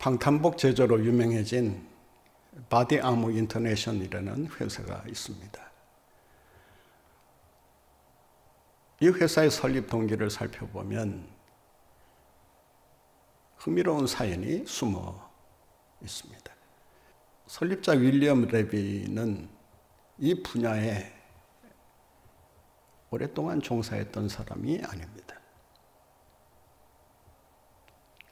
방탄복 제조로 유명해진 바디 아머 인터내셔널이라는 회사가 있습니다. 이 회사의 설립 동기를 살펴보면 흥미로운 사연이 숨어 있습니다. 설립자 윌리엄 레비는 이 분야에 오랫동안 종사했던 사람이 아닙니다.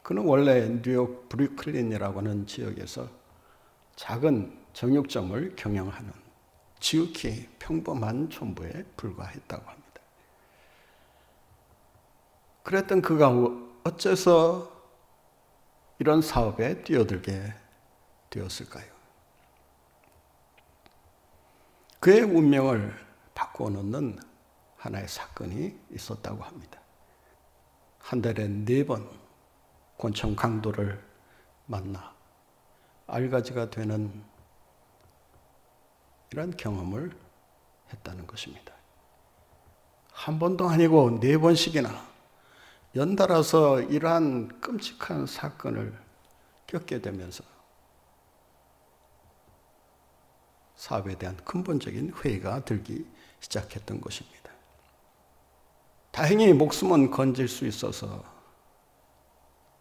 그는 원래 뉴욕 브루클린이라고 하는 지역에서 작은 정육점을 경영하는 지극히 평범한 촌부에 불과했다고 합니다. 그랬던 그가 어째서 이런 사업에 뛰어들게 되었을까요? 그의 운명을 바꾸어 놓는 하나의 사건이 있었다고 합니다. 한 달에 4번 권총 강도를 만나 알가지가 되는 이런 경험을 했다는 것입니다. 한 번도 아니고 4번씩이나 연달아서 이러한 끔찍한 사건을 겪게 되면서 사업에 대한 근본적인 회의가 들기 시작했던 것입니다. 다행히 목숨은 건질 수 있어서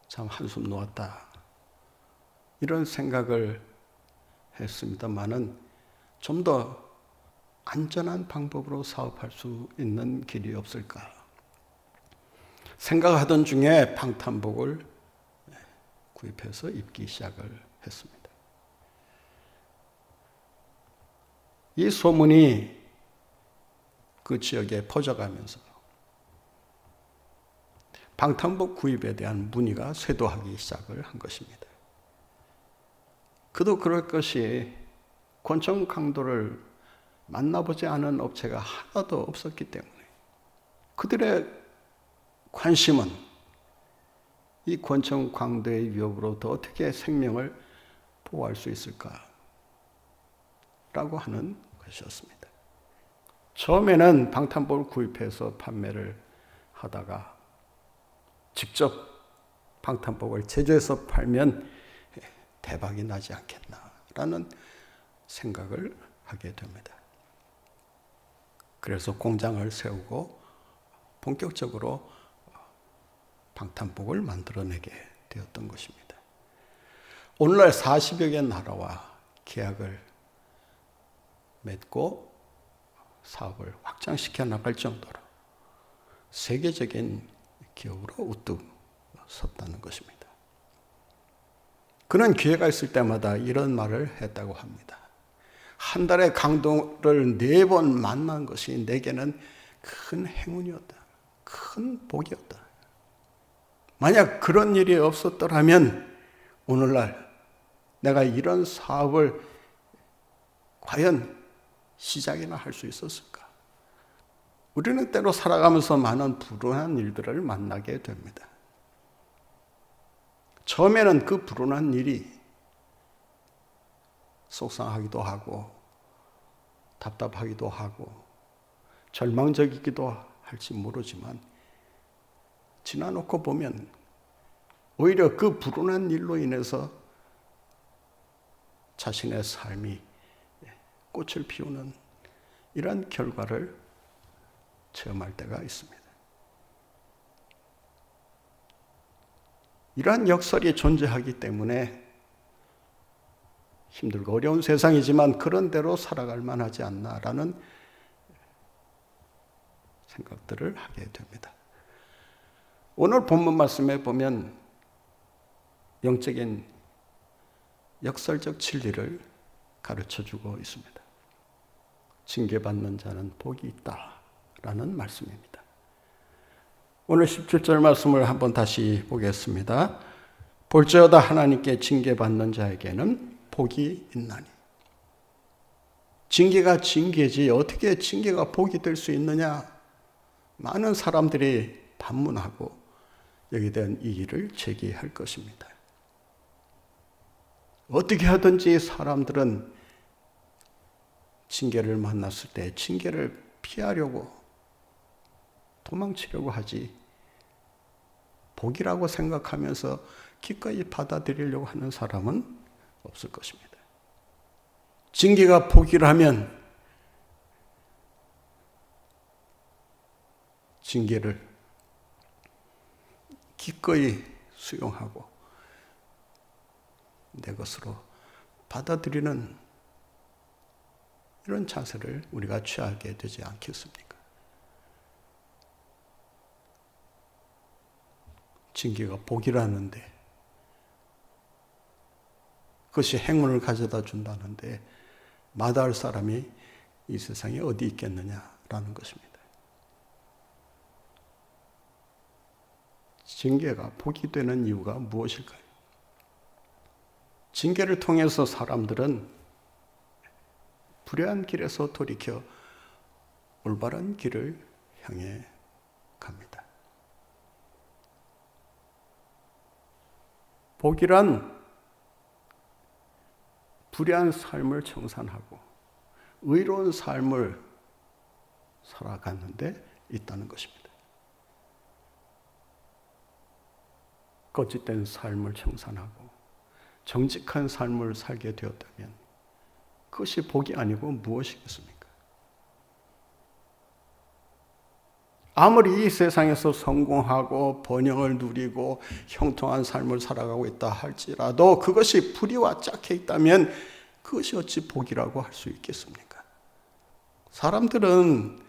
참 한숨 놓았다, 이런 생각을 했습니다만은 좀 더 안전한 방법으로 사업할 수 있는 길이 없을까 생각하던 중에 방탄복을 구입해서 입기 시작을 했습니다. 이 소문이 그 지역에 퍼져가면서 방탄복 구입에 대한 문의가 쇄도하기 시작을 한 것입니다. 그도 그럴 것이 권총 강도를 만나보지 않은 업체가 하나도 없었기 때문에 그들의 관심은 이 권총 강도의 위협으로부터 어떻게 생명을 보호할 수 있을까 라고 하는 것이었습니다. 처음에는 방탄복을 구입해서 판매를 하다가 직접 방탄복을 제조해서 팔면 대박이 나지 않겠나라는 생각을 하게 됩니다. 그래서 공장을 세우고 본격적으로 방탄복을 만들어내게 되었던 것입니다. 오늘날 40여 개 나라와 계약을 맺고 사업을 확장시켜 나갈 정도로 세계적인 기업으로 우뚝 섰다는 것입니다. 그는 기회가 있을 때마다 이런 말을 했다고 합니다. 한 달에 강도를 4번 만난 것이 내게는 큰 행운이었다. 큰 복이었다. 만약 그런 일이 없었더라면 오늘날 내가 이런 사업을 과연 시작이나 할 수 있었을까? 우리는 때로 살아가면서 많은 불운한 일들을 만나게 됩니다. 처음에는 그 불운한 일이 속상하기도 하고 답답하기도 하고 절망적이기도 할지 모르지만 지나놓고 보면 오히려 그 불운한 일로 인해서 자신의 삶이 꽃을 피우는 이런 결과를 체험할 때가 있습니다. 이러한 역설이 존재하기 때문에 힘들고 어려운 세상이지만 그런 대로 살아갈 만하지 않나라는 생각들을 하게 됩니다. 오늘 본문 말씀에 보면 영적인 역설적 진리를 가르쳐주고 있습니다. 징계받는 자는 복이 있다라는 말씀입니다. 오늘 17절 말씀을 한번 다시 보겠습니다. 볼지어다 하나님께 징계받는 자에게는 복이 있나니. 징계가 징계지 어떻게 징계가 복이 될 수 있느냐? 많은 사람들이 반문하고 여기에 대한 이의를 제기할 것입니다. 어떻게 하든지 사람들은 징계를 만났을 때 징계를 피하려고 도망치려고 하지 복이라고 생각하면서 기꺼이 받아들이려고 하는 사람은 없을 것입니다. 징계가 복이라면 징계를 기꺼이 수용하고 내 것으로 받아들이는 이런 자세를 우리가 취하게 되지 않겠습니까? 징계가 복이라는데, 그것이 행운을 가져다 준다는데 마다할 사람이 이 세상에 어디 있겠느냐라는 것입니다. 징계가 복이 되는 이유가 무엇일까요? 징계를 통해서 사람들은 불의한 길에서 돌이켜 올바른 길을 향해 갑니다. 복이란 불의한 삶을 청산하고 의로운 삶을 살아가는데 있다는 것입니다. 거짓된 삶을 청산하고 정직한 삶을 살게 되었다면 그것이 복이 아니고 무엇이겠습니까? 아무리 이 세상에서 성공하고 번영을 누리고 형통한 삶을 살아가고 있다 할지라도 그것이 불의와 짝해 있다면 그것이 어찌 복이라고 할 수 있겠습니까? 사람들은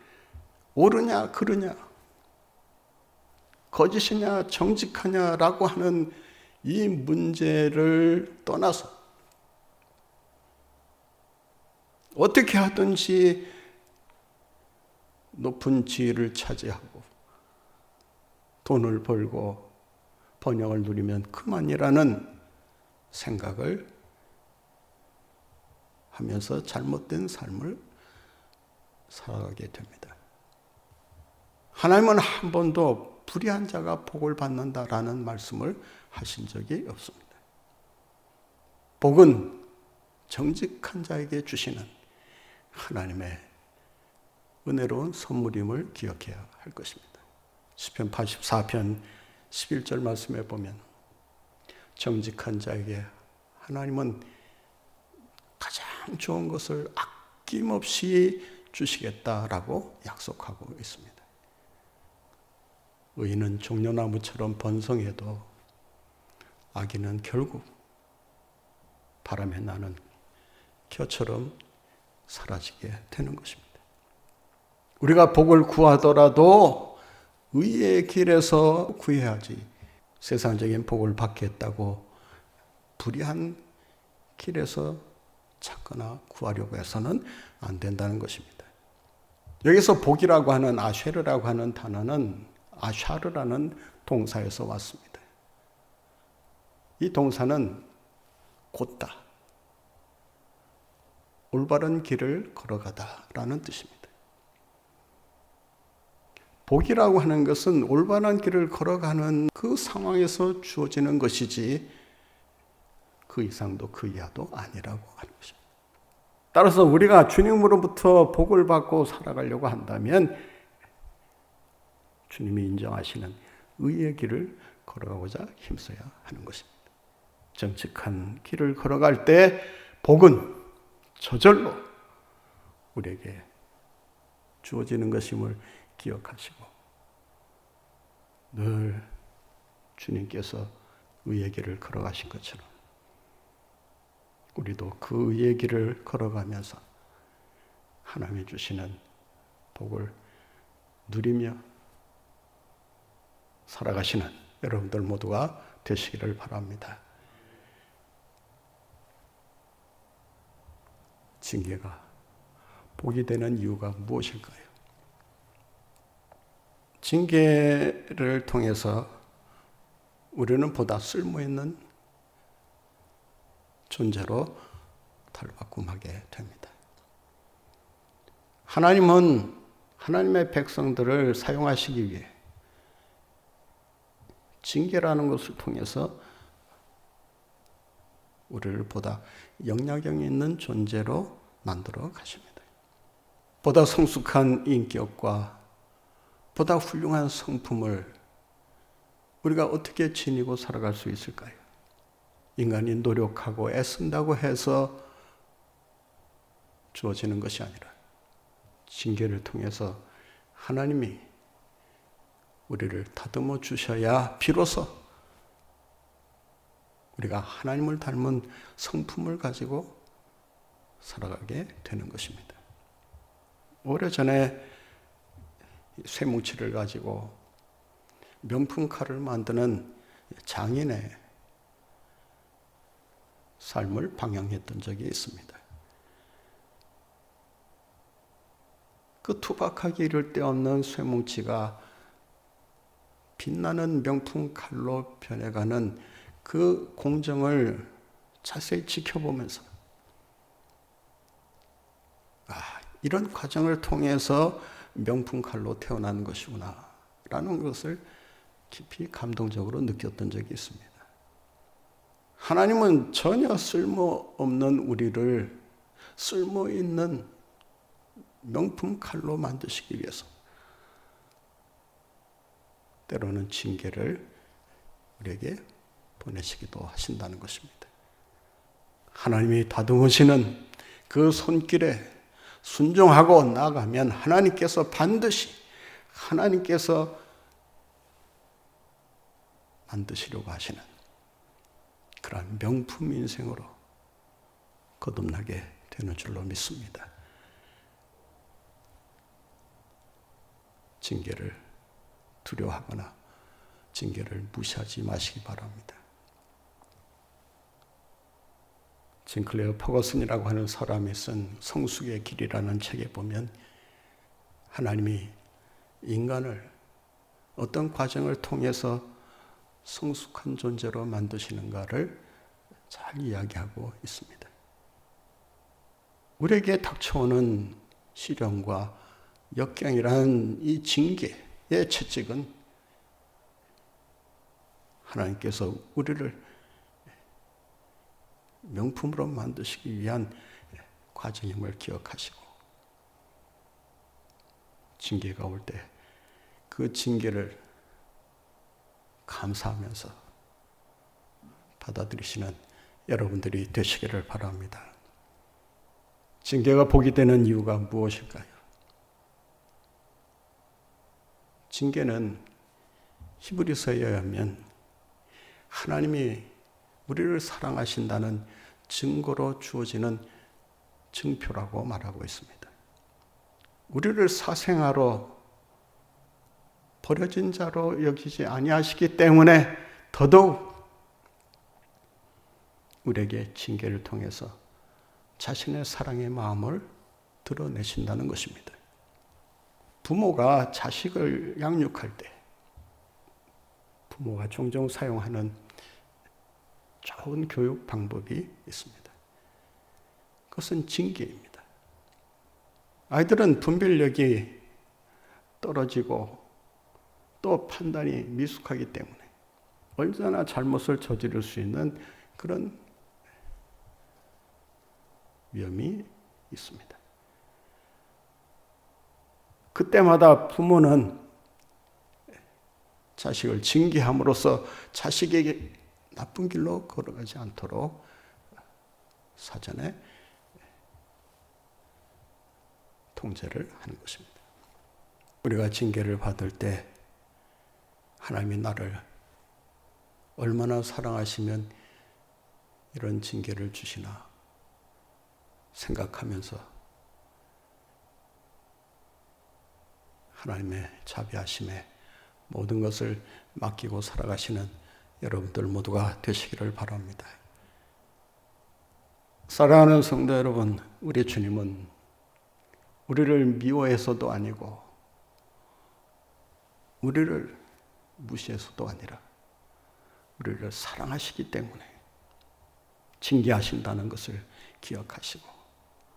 옳으냐 그르냐, 거짓이냐 정직하냐라고 하는 이 문제를 떠나서 어떻게 하든지 높은 지위를 차지하고 돈을 벌고 번영을 누리면 그만이라는 생각을 하면서 잘못된 삶을 살아가게 됩니다. 하나님은 한 번도 불의한 자가 복을 받는다라는 말씀을 하신 적이 없습니다. 복은 정직한 자에게 주시는 하나님의 은혜로운 선물임을 기억해야 할 것입니다. 시편 84편 11절 말씀에 보면 정직한 자에게 하나님은 가장 좋은 것을 아낌없이 주시겠다라고 약속하고 있습니다. 의인은 종려나무처럼 번성해도 악인은 결국 바람에 나는 겨처럼 사라지게 되는 것입니다. 우리가 복을 구하더라도 의의 길에서 구해야지 세상적인 복을 받겠다고 불의한 길에서 찾거나 구하려고 해서는 안 된다는 것입니다. 여기서 복이라고 하는 아쉐르라고 하는 단어는 아샤르라는 동사에서 왔습니다. 이 동사는 곧다, 올바른 길을 걸어가다라는 뜻입니다. 복이라고 하는 것은 올바른 길을 걸어가는 그 상황에서 주어지는 것이지 그 이상도 그 이하도 아니라고 하는 것입니다. 따라서 우리가 주님으로부터 복을 받고 살아가려고 한다면 주님이 인정하시는 의의 길을 걸어가고자 힘써야 하는 것입니다. 정직한 길을 걸어갈 때 복은 저절로 우리에게 주어지는 것임을 기억하시고 늘 주님께서 의의 길을 걸어가신 것처럼 우리도 그 의의 길을 걸어가면서 하나님이 주시는 복을 누리며 살아가시는 여러분들 모두가 되시기를 바랍니다. 징계가 복이 되는 이유가 무엇일까요? 징계를 통해서 우리는 보다 쓸모있는 존재로 탈바꿈하게 됩니다. 하나님은 하나님의 백성들을 사용하시기 위해 징계라는 것을 통해서 우리를 보다 영향력 있는 존재로 만들어 가십니다. 보다 성숙한 인격과 보다 훌륭한 성품을 우리가 어떻게 지니고 살아갈 수 있을까요? 인간이 노력하고 애쓴다고 해서 주어지는 것이 아니라 징계를 통해서 하나님이 우리를 다듬어 주셔야 비로소 우리가 하나님을 닮은 성품을 가지고 살아가게 되는 것입니다. 오래전에 쇠뭉치를 가지고 명품 칼을 만드는 장인의 삶을 방영했던 적이 있습니다. 그 투박하기 이를 데 없는 쇠뭉치가 빛나는 명품 칼로 변해가는 그 공정을 자세히 지켜보면서 이런 과정을 통해서 명품 칼로 태어난 것이구나 라는 것을 깊이 감동적으로 느꼈던 적이 있습니다. 하나님은 전혀 쓸모없는 우리를 쓸모있는 명품 칼로 만드시기 위해서 때로는 징계를 우리에게 보내시기도 하신다는 것입니다. 하나님이 다듬으시는 그 손길에 순종하고 나가면 하나님께서 반드시 하나님께서 만드시려고 하시는 그러한 명품 인생으로 거듭나게 되는 줄로 믿습니다. 징계를 두려워하거나 징계를 무시하지 마시기 바랍니다. 싱클레어 퍼거슨이라고 하는 사람이 쓴 성숙의 길이라는 책에 보면 하나님이 인간을 어떤 과정을 통해서 성숙한 존재로 만드시는가를 잘 이야기하고 있습니다. 우리에게 닥쳐오는 시련과 역경이라는 이 징계의 채찍은 하나님께서 우리를 명품으로 만드시기 위한 과정임을 기억하시고 징계가 올 때 그 징계를 감사하면서 받아들이시는 여러분들이 되시기를 바랍니다. 징계가 복이 되는 이유가 무엇일까요? 징계는 히브리서에 의하면 하나님이 우리를 사랑하신다는 증거로 주어지는 증표라고 말하고 있습니다. 우리를 사생아로 버려진 자로 여기지 아니하시기 때문에 더더욱 우리에게 징계를 통해서 자신의 사랑의 마음을 드러내신다는 것입니다. 부모가 자식을 양육할 때 부모가 종종 사용하는 좋은 교육 방법이 있습니다. 그것은 징계입니다. 아이들은 분별력이 떨어지고 또 판단이 미숙하기 때문에 언제나 잘못을 저지를 수 있는 그런 위험이 있습니다. 그때마다 부모는 자식을 징계함으로써 자식에게 나쁜 길로 걸어가지 않도록 사전에 통제를 하는 것입니다. 우리가 징계를 받을 때 하나님이 나를 얼마나 사랑하시면 이런 징계를 주시나 생각하면서 하나님의 자비하심에 모든 것을 맡기고 살아가시는 여러분들 모두가 되시기를 바랍니다. 사랑하는 성도 여러분, 우리 주님은 우리를 미워해서도 아니고 우리를 무시해서도 아니라 우리를 사랑하시기 때문에 징계하신다는 것을 기억하시고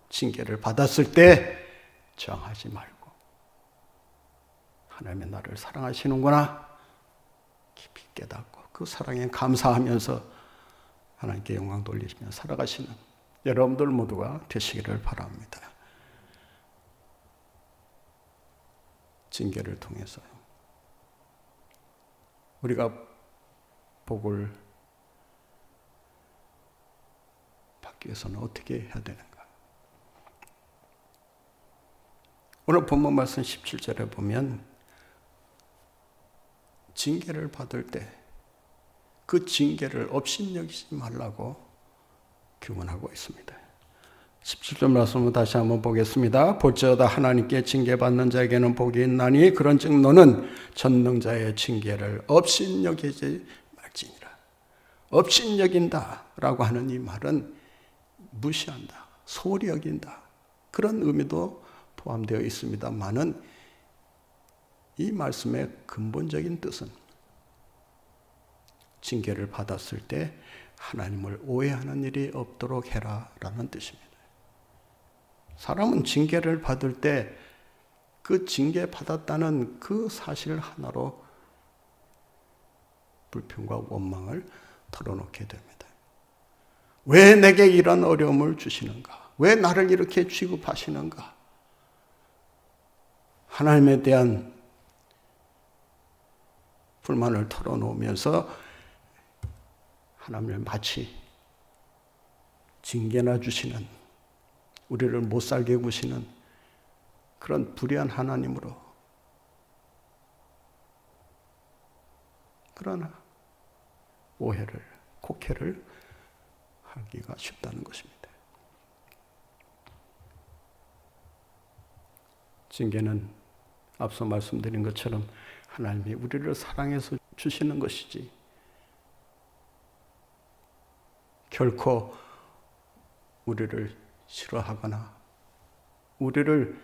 징계를 받았을 때 저항하지 말고 하나님의 나를 사랑하시는구나 깊이 깨닫고 그 사랑에 감사하면서 하나님께 영광 돌리시며 살아가시는 여러분들 모두가 되시기를 바랍니다. 징계를 통해서 우리가 복을 받기 위해서는 어떻게 해야 되는가? 오늘 본문 말씀 17절에 보면 징계를 받을 때 그 징계를 업신여기지 말라고 교훈하고 있습니다. 17절 말씀을 다시 한번 보겠습니다. 볼지어다 하나님께 징계받는 자에게는 복이 있나니 그런즉 너는 전능자의 징계를 업신여기지 말지니라. 업신여긴다라고 하는 이 말은 무시한다, 소홀히 여긴다, 그런 의미도 포함되어 있습니다만은 이 말씀의 근본적인 뜻은 징계를 받았을 때 하나님을 오해하는 일이 없도록 해라라는 뜻입니다. 사람은 징계를 받을 때 그 징계 받았다는 그 사실 하나로 불평과 원망을 털어놓게 됩니다. 왜 내게 이런 어려움을 주시는가? 왜 나를 이렇게 취급하시는가? 하나님에 대한 불만을 털어놓으면서 하나님을 마치 징계나 주시는, 우리를 못 살게 구시는 그런 불의한 하나님으로, 그러나 오해를, 곡해를 하기가 쉽다는 것입니다. 징계는 앞서 말씀드린 것처럼 하나님이 우리를 사랑해서 주시는 것이지 결코 우리를 싫어하거나 우리를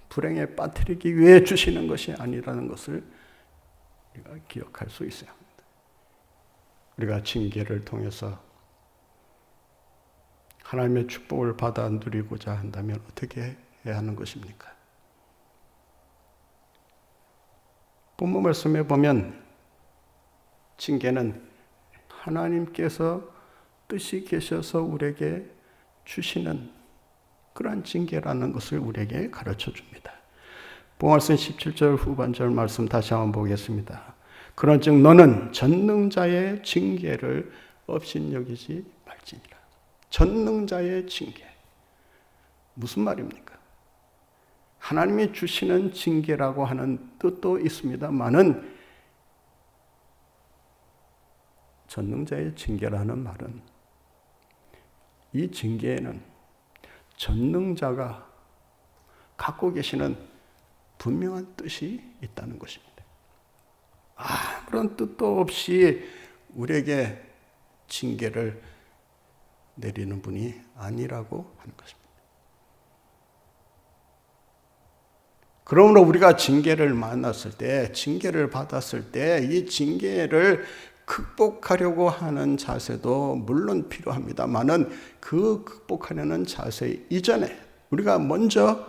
불행에 빠뜨리기 위해 주시는 것이 아니라는 것을 우리가 기억할 수 있어야 합니다. 우리가 징계를 통해서 하나님의 축복을 받아 누리고자 한다면 어떻게 해야 하는 것입니까? 본문 말씀에 보면 징계는 하나님께서 뜻이 계셔서 우리에게 주시는 그러한 징계라는 것을 우리에게 가르쳐 줍니다. 본문 말씀 17절 후반절 말씀 다시 한번 보겠습니다. 그런즉 너는 전능자의 징계를 업신여기지 말지니라. 전능자의 징계. 무슨 말입니까? 하나님이 주시는 징계라고 하는 뜻도 있습니다만은 전능자의 징계라는 말은 이 징계에는 전능자가 갖고 계시는 분명한 뜻이 있다는 것입니다. 아무런 뜻도 없이 우리에게 징계를 내리는 분이 아니라고 하는 것입니다. 그러므로 우리가 징계를 만났을 때, 징계를 받았을 때 이 징계를 극복하려고 하는 자세도 물론 필요합니다만은 그 극복하려는 자세 이전에 우리가 먼저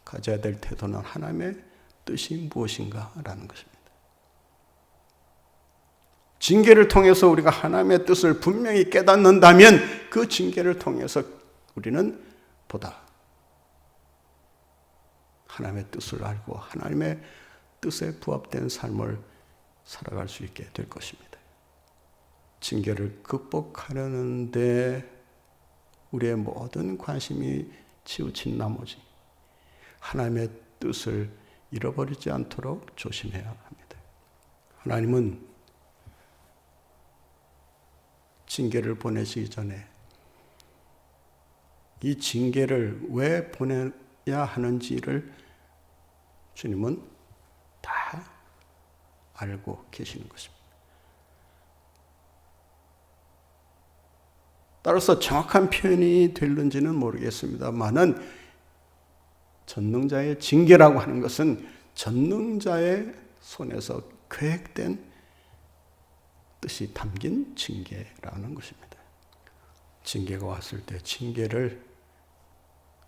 가져야 될 태도는 하나님의 뜻이 무엇인가라는 것입니다. 징계를 통해서 우리가 하나님의 뜻을 분명히 깨닫는다면 그 징계를 통해서 우리는 보다 하나님의 뜻을 알고 하나님의 뜻에 부합된 삶을 살아갈 수 있게 될 것입니다. 징계를 극복하려는데 우리의 모든 관심이 치우친 나머지 하나님의 뜻을 잃어버리지 않도록 조심해야 합니다. 하나님은 징계를 보내시기 전에 이 징계를 왜 보내야 하는지를 주님은 다 알고 계시는 것입니다. 따라서 정확한 표현이 될는지는 모르겠습니다만은 전능자의 징계라고 하는 것은 전능자의 손에서 계획된 뜻이 담긴 징계라는 것입니다. 징계가 왔을 때 징계를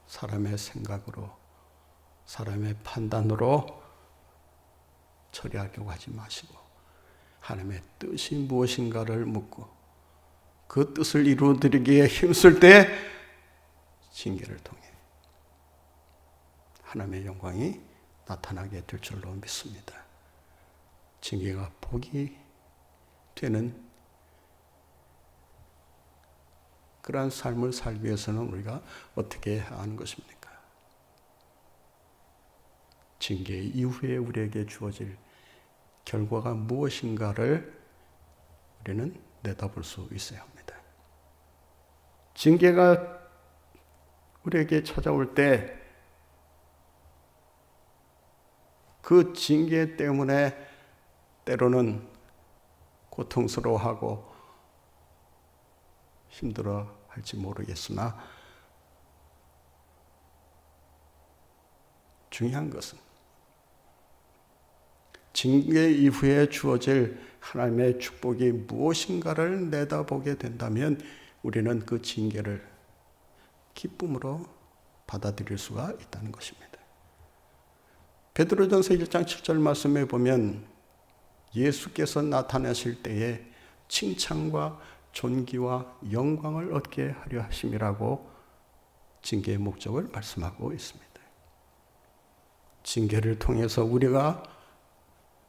사람의 생각으로, 사람의 판단으로 처리하려고 하지 마시고 하나님의 뜻이 무엇인가를 묻고 그 뜻을 이루어드리기에 힘쓸 때 징계를 통해 하나님의 영광이 나타나게 될 줄로 믿습니다. 징계가 복이 되는 그러한 삶을 살기 위해서는 우리가 어떻게 하는 것입니까? 징계 이후에 우리에게 주어질 결과가 무엇인가를 우리는 내다볼 수 있어야 합니다. 징계가 우리에게 찾아올 때 그 징계 때문에 때로는 고통스러워하고 힘들어 할지 모르겠으나 중요한 것은 징계 이후에 주어질 하나님의 축복이 무엇인가를 내다보게 된다면 우리는 그 징계를 기쁨으로 받아들일 수가 있다는 것입니다. 베드로전서 1장 7절 말씀에 보면 예수께서 나타나실 때에 칭찬과 존귀와 영광을 얻게 하려 하심이라고 징계의 목적을 말씀하고 있습니다. 징계를 통해서 우리가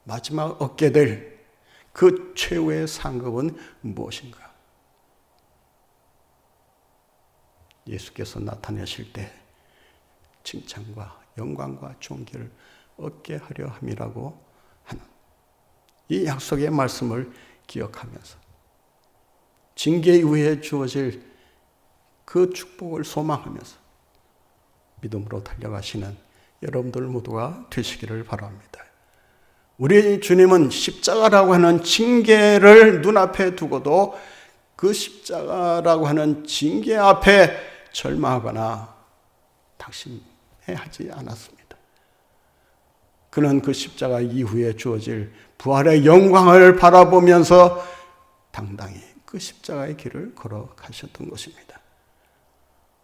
마지막 얻게 될 그 최후의 상급은 무엇인가? 예수께서 나타나실 때 칭찬과 영광과 존귀를 얻게 하려 함이라고 하는 이 약속의 말씀을 기억하면서 징계 이후에 주어질 그 축복을 소망하면서 믿음으로 달려가시는 여러분들 모두가 되시기를 바랍니다. 우리 주님은 십자가라고 하는 징계를 눈앞에 두고도 그 십자가라고 하는 징계 앞에 절망하거나 낙심하지 않았습니다. 그는 그 십자가 이후에 주어질 부활의 영광을 바라보면서 당당히 그 십자가의 길을 걸어가셨던 것입니다.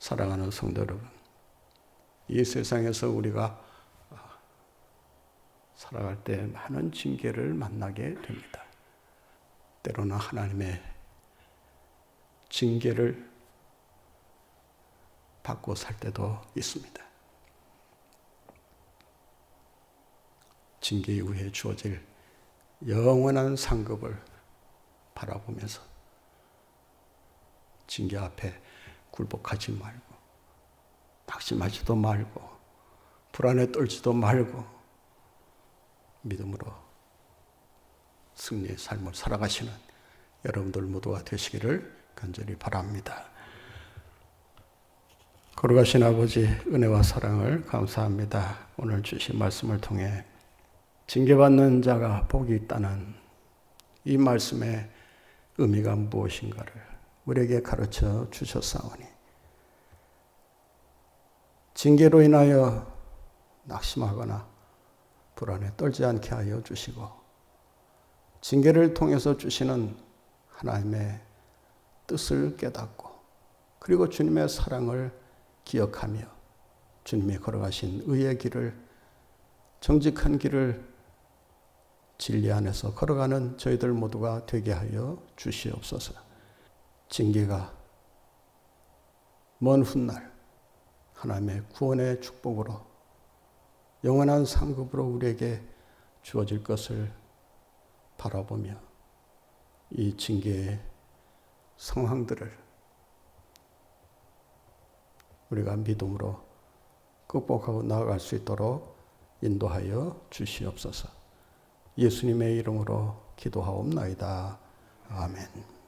사랑하는 성도 여러분, 이 세상에서 우리가 살아갈 때 많은 징계를 만나게 됩니다. 때로는 하나님의 징계를 받고 살 때도 있습니다. 징계 이후에 주어질 영원한 상급을 바라보면서 징계 앞에 굴복하지 말고 낙심하지도 말고 불안에 떨지도 말고 믿음으로 승리의 삶을 살아가시는 여러분들 모두가 되시기를 간절히 바랍니다. 거룩하신 아버지, 은혜와 사랑을 감사합니다. 오늘 주신 말씀을 통해 징계받는 자가 복이 있다는 이 말씀의 의미가 무엇인가를 우리에게 가르쳐 주셨사오니 징계로 인하여 낙심하거나 불안에 떨지 않게 하여 주시고 징계를 통해서 주시는 하나님의 뜻을 깨닫고 그리고 주님의 사랑을 기억하며 주님이 걸어가신 의의 길을 정직한 길을 진리 안에서 걸어가는 저희들 모두가 되게 하여 주시옵소서. 징계가 먼 훗날 하나님의 구원의 축복으로 영원한 상급으로 우리에게 주어질 것을 바라보며 이 징계의 상황들을 우리가 믿음으로 극복하고 나아갈 수 있도록 인도하여 주시옵소서. 예수님의 이름으로 기도하옵나이다. 아멘.